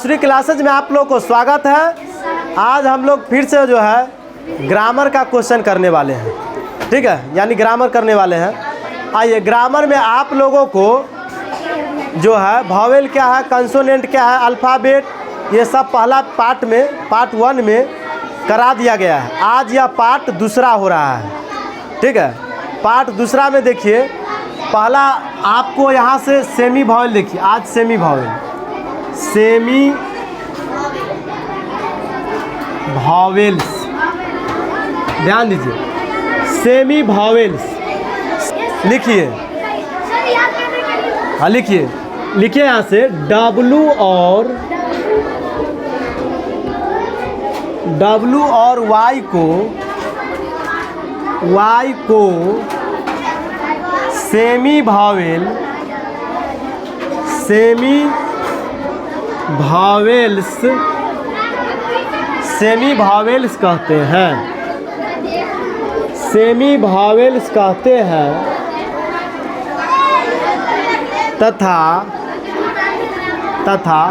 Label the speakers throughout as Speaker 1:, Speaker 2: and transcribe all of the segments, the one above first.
Speaker 1: दूसरी क्लासेज में आप लोग को स्वागत है। आज हम लोग फिर से जो है ग्रामर का क्वेश्चन करने वाले हैं, ठीक है, यानी ग्रामर करने वाले हैं। आइए, ग्रामर में आप लोगों को जो है वॉवेल क्या है, कंसोनेंट क्या है, अल्फ़ाबेट, ये सब पहला पार्ट 1 में करा दिया गया है। आज यह पार्ट दूसरा हो रहा है, ठीक है। पार्ट दूसरा में देखिए, पहला आपको यहाँ से सेमी वॉवेल देखिए। आज सेमी वॉवेल, सेमी वॉवेल्स, ध्यान दीजिए, सेमी वॉवेल्स लिखिए। हाँ लिखिए, लिखिए यहाँ से W और Y को सेमी वॉवेल्स कहते हैं, सेमी वॉवेल्स कहते हैं। तथा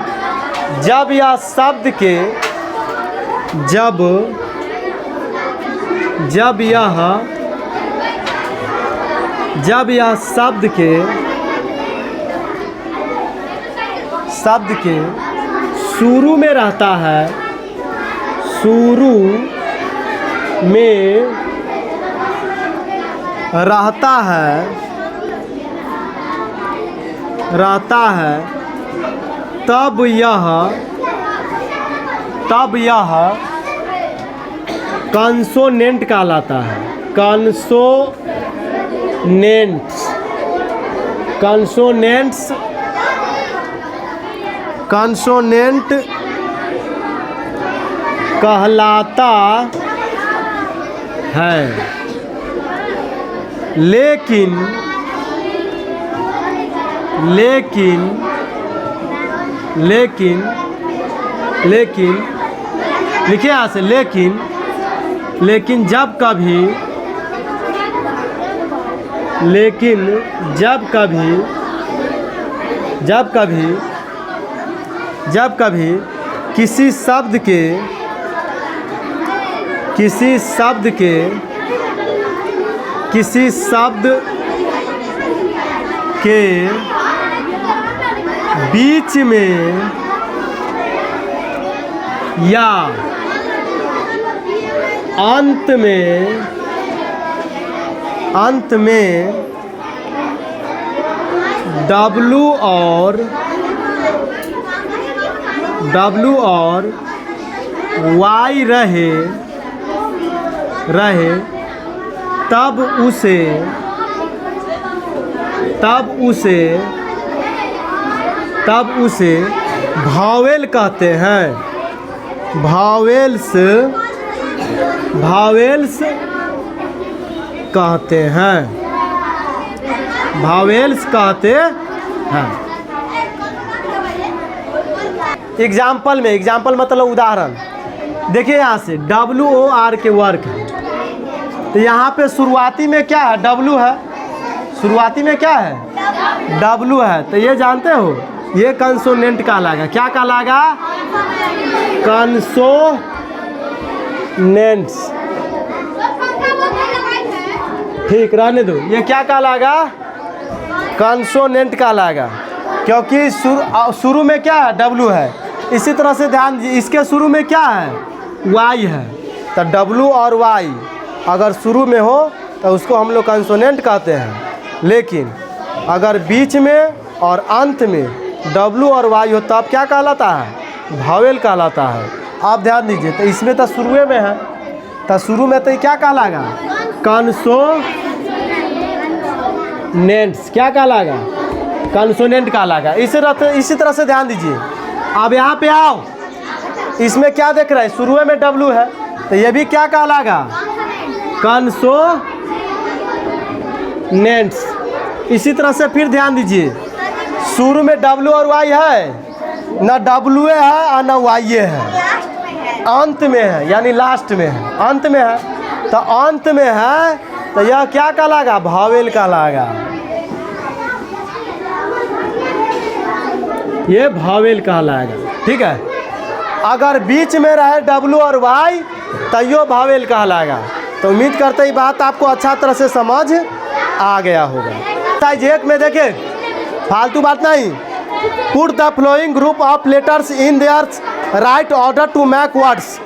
Speaker 1: जब यह शब्द के जब यह शब्द के शुरू में रहता है, शुरू में रहता है, तब यह कंसोनेंट कहलाता है। कंसोनेंट कहलाता है। लेकिन लिखिए यहाँ से, लेकिन जब कभी किसी शब्द के बीच में या अंत में W और Y रहे, तब उसे वॉवेल कहते हैं। वॉवेल्स कहते हैं। एग्जाम्पल मतलब उदाहरण। देखिए यहाँ से WOR के वर्क है, तो यहाँ पे शुरुआती में क्या है, W है। शुरुआती में क्या है, W है, तो ये जानते हो, ये कंसोनेंट कहलाएगा। क्या कहलाएगा, कंसोनेंट्स। ठीक, रहने दो। ये क्या कहलाएगा, कंसोनेंट कहलाएगा, क्योंकि शुरू में क्या है, W है। इसी तरह से ध्यान दीजिए, इसके शुरू में क्या है, Y है, तो W और Y अगर शुरू में हो तो उसको हम लोग कंसोनेंट कहते हैं। लेकिन अगर बीच में और अंत में W और Y हो तब क्या कहलाता है, वॉवेल कहलाता है। आप ध्यान दीजिए, तो इसमें तो शुरू में है, तो शुरू में तो ये क्या कहलाएगा, कंसोनेंट्स। क्या कहलाएगा, कंसोनेंट कहलाएगा। इसी तरह से ध्यान दीजिए। अब यहाँ पे आओ, इसमें क्या देख रहे हैं, शुरू में W है, तो ये भी क्या कहलाएगा, कंसोनेंट्स। इसी तरह से फिर ध्यान दीजिए, शुरू में W और Y है, ना W है और ना Y है, अंत में है, यानी लास्ट में है, अंत में है। तो अंत में है तो यह क्या कहलाएगा, वॉवेल कहलाएगा। ये वॉवेल कहलाएगा। ठीक है। अगर बीच में रहे W और Y तो यो भावेल कहलाएगा। तो उम्मीद करते ही बात आपको अच्छा तरह से समझ आ गया होगा। साइज 1 में देखिए, फालतू बात नहीं। Put the flowing group of letters in their right order to make words.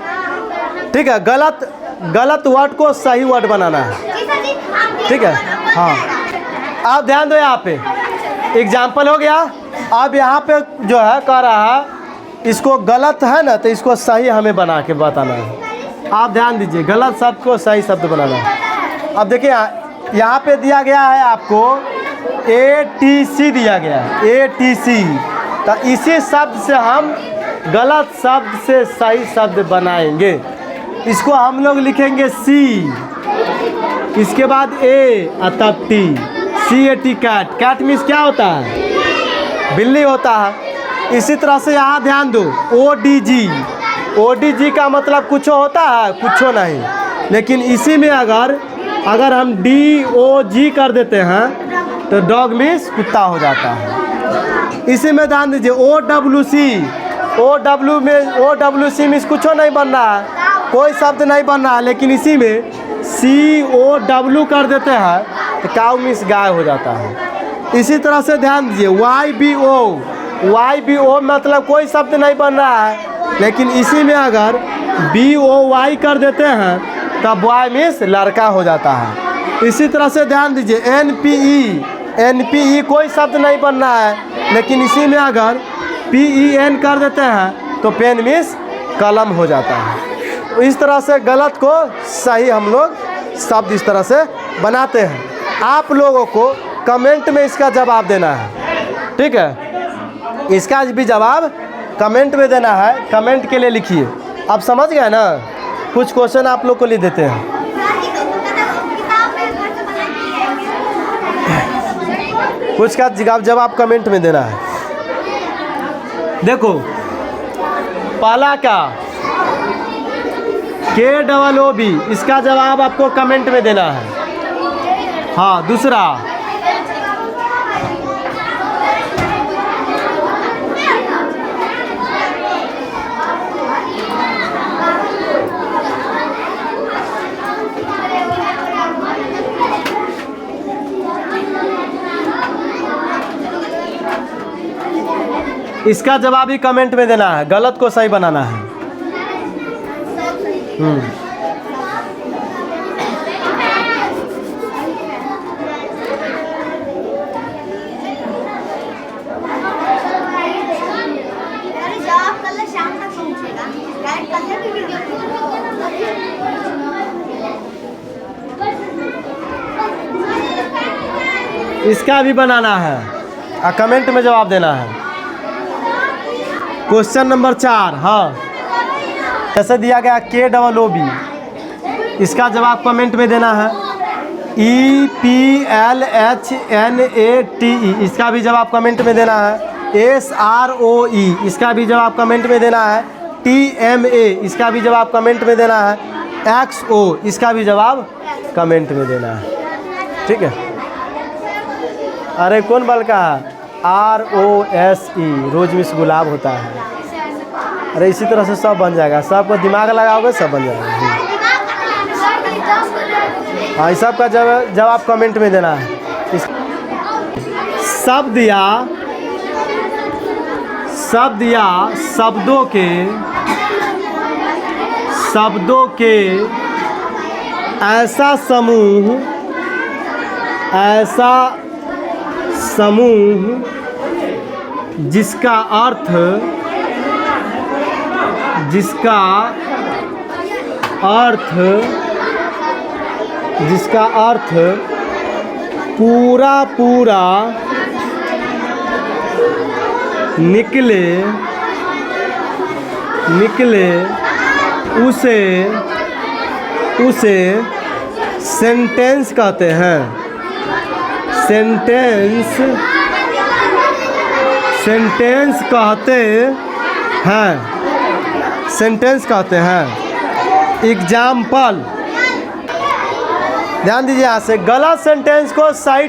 Speaker 1: ठीक है, गलत वर्ड को सही वर्ड बनाना है। ठीक है, हाँ। आप ध्यान दो, यहाँ पे एग्जाम्पल हो गया। अब यहाँ पे जो है कह रहा है इसको गलत है ना, तो इसको सही हमें बना के बताना है। आप ध्यान दीजिए, गलत शब्द को सही शब्द बनाना है। अब देखिए यहाँ पे दिया गया है आपको ATC दिया गया है, ATC। तो इसी शब्द से हम गलत शब्द से सही शब्द बनाएंगे। इसको हम लोग लिखेंगे C, इसके बाद A और तब T, CAT, cat. Cat means क्या होता है? बिल्ली होता है। इसी तरह से यहाँ ध्यान दो, ODG का मतलब कुछ होता है? कुछ नहीं। लेकिन इसी में अगर हम DOG कर देते हैं तो डॉग मीन्स कुत्ता हो जाता है। इसी में ध्यान दीजिए, OWC मीन्स कुछ नहीं बन रहा है, कोई शब्द नहीं बन रहा है। लेकिन इसी में COW कर देते हैं तो काउ मीन्स गाय हो जाता है। इसी तरह से ध्यान दीजिए, YBO मतलब कोई शब्द नहीं बन रहा है। लेकिन इसी में अगर BOY कर देते हैं तब बॉय मीन्स लड़का हो जाता है। इसी तरह से ध्यान दीजिए, NPE कोई शब्द नहीं बन रहा है। लेकिन इसी में अगर PEN कर देते हैं तो पेन मीन्स कलम हो जाता है। तो इस तरह से गलत को सही हम लोग शब्द इस तरह से बनाते हैं। आप लोगों को कमेंट में इसका जवाब देना है। ठीक है, इसका भी जवाब कमेंट में देना है। कमेंट के लिए लिखिए। आप समझ गए ना? कुछ क्वेश्चन आप लोग को लिख देते हैं। कुछ का जवाब कमेंट में देना है। देखो, पहला का KOOB, इसका जवाब आपको कमेंट में देना है। हाँ, दूसरा इसका जवाब ही कमेंट में देना है। गलत को सही बनाना है। इसका भी बनाना है और कमेंट में जवाब देना है। क्वेश्चन नंबर 4, हाँ, कैसे दिया गया? KOOB, इसका जवाब कमेंट में देना है। EPLHNATE, इसका भी जवाब कमेंट में देना है। SROE, इसका भी जवाब कमेंट में देना है। TMA, इसका भी जवाब कमेंट में देना है। XO, इसका भी जवाब कमेंट में देना है। ठीक है। अरे कौन बल का है? ROSE, रोज मिस गुलाब होता है। अरे इसी तरह से सब बन जाएगा। सबको दिमाग लगाओगे सब बन जाएगा। हाँ, इस सब का जवाब कमेंट में देना है। शब्द या शब्दों के ऐसा समूह जिसका अर्थ पूरा निकले उसे सेंटेंस कहते हैं। सेंटेंस कहते हैं। एग्जाम्पल, ध्यान दीजिए, यहाँ से गलत सेंटेंस को सही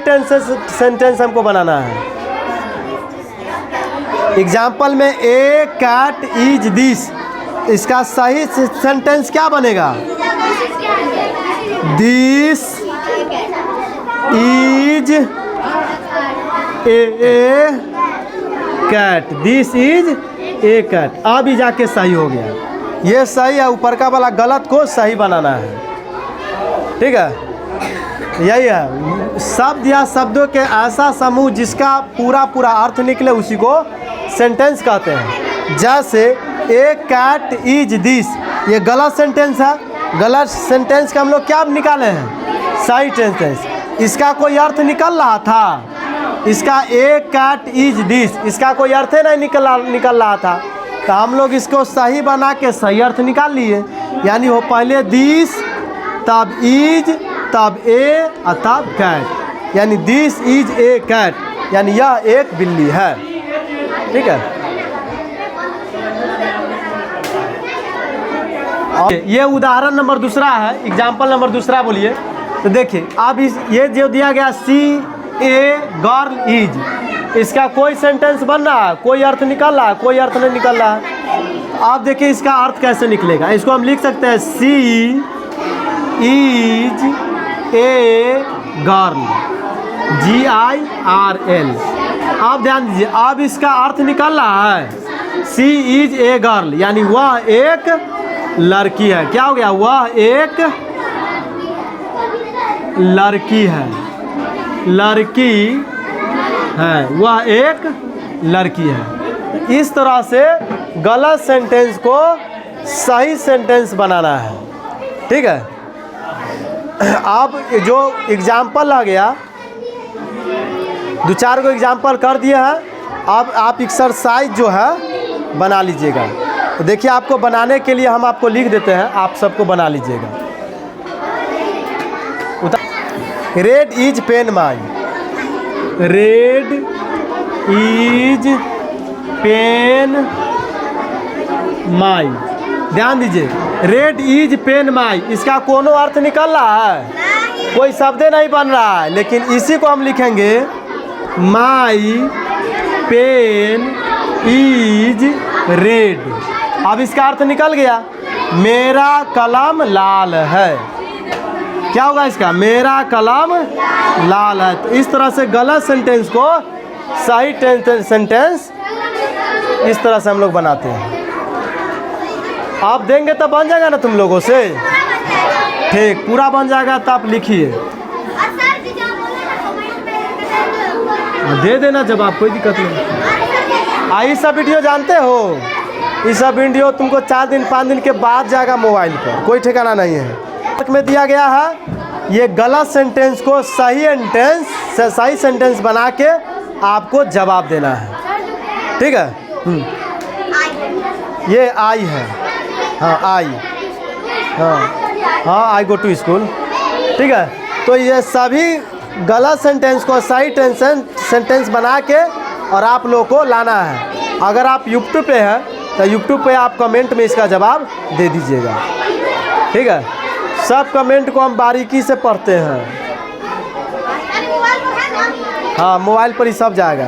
Speaker 1: सेंटेंस हमको बनाना है। एग्जाम्पल में ए कैट इज दिस, इसका सही सेंटेंस क्या बनेगा? This is a cat, this is a cat. अब ही जाके सही हो गया, ये सही है, ऊपर का वाला गलत को सही बनाना है। ठीक है, यही है शब्द या शब्दों के ऐसा समूह जिसका पूरा पूरा अर्थ निकले उसी को सेंटेंस कहते हैं। जैसे ए कैट इज दिस, ये गलत सेंटेंस है, गलत सेंटेंस का हम लोग क्या निकाले हैं? सही सेंटेंस। इसका कोई अर्थ निकल रहा था, इसका ए कैट इज दिस, इसका कोई अर्थ नहीं निकल रहा था, तो हम लोग इसको सही बना के सही अर्थ निकाल लिए। यानी वो पहले दिस, तब इज, तब ए और तब कैट, यानी दिस इज ए कैट, यानी यह एक बिल्ली है। ठीक है, ये उदाहरण नंबर दूसरा है, एग्जाम्पल नंबर दूसरा बोलिए। तो देखिए अब ये जो दिया गया सी ए गर्ल इज, इसका कोई सेंटेंस बन रहा है, कोई अर्थ निकल रहा है, कोई अर्थ नहीं निकल रहा है। आप देखिए इसका अर्थ कैसे निकलेगा। इसको हम लिख सकते हैं सी इज ए गर्ल, GIRL। आप ध्यान दीजिए, अब इसका अर्थ निकल रहा है सी इज ए गर्ल, यानी वह एक लड़की है। क्या हो गया? वह एक लड़की है, लड़की है, वह एक लड़की है। इस तरह से गलत सेंटेंस को सही सेंटेंस बनाना है। ठीक है, अब जो एग्जाम्पल आ गया, दो चार को एग्जाम्पल कर दिया है, अब आप एक्सरसाइज जो है बना लीजिएगा। तो देखिए आपको बनाने के लिए हम आपको लिख देते हैं, आप सबको बना लीजिएगा। Red is pen my, red is pen my. ध्यान दीजिए, रेड इज पेन माई, इसका कोनो अर्थ निकल रहा है? कोई शब्द नहीं बन रहा है, लेकिन इसी को हम लिखेंगे माई पेन इज रेड। अब इसका अर्थ निकल गया, मेरा कलम लाल है। क्या होगा इसका? मेरा कलम लाल है। तो इस तरह से गलत सेंटेंस को सही सेंटेंस इस तरह से हम लोग बनाते हैं। आप देंगे तो बन जाएगा ना तुम लोगों से? ठीक, पूरा बन जाएगा तो आप लिखिए, दे देना जवाब, कोई दिक्कत नहीं। आई सब वीडियो जानते हो, ये सब वीडियो तुमको 4 दिन 5 दिन के बाद जाएगा मोबाइल पर, कोई ठिकाना नहीं है। में दिया गया है, ये गलत सेंटेंस को सही सेंटेंस बना के आपको जवाब देना है। ठीक है, ये आई है, हाँ आई, हाँ आई गो टू स्कूल। ठीक है, तो ये सभी गलत सेंटेंस को सही सेंटेंस बना के और आप लोगों को लाना है। अगर आप यूट्यूब पे हैं तो यूट्यूब पे आप कमेंट में इसका जवाब दे दीजिएगा। ठीक है, सब कमेंट को हम बारीकी से पढ़ते हैं। हाँ, मोबाइल पर ही सब जाएगा।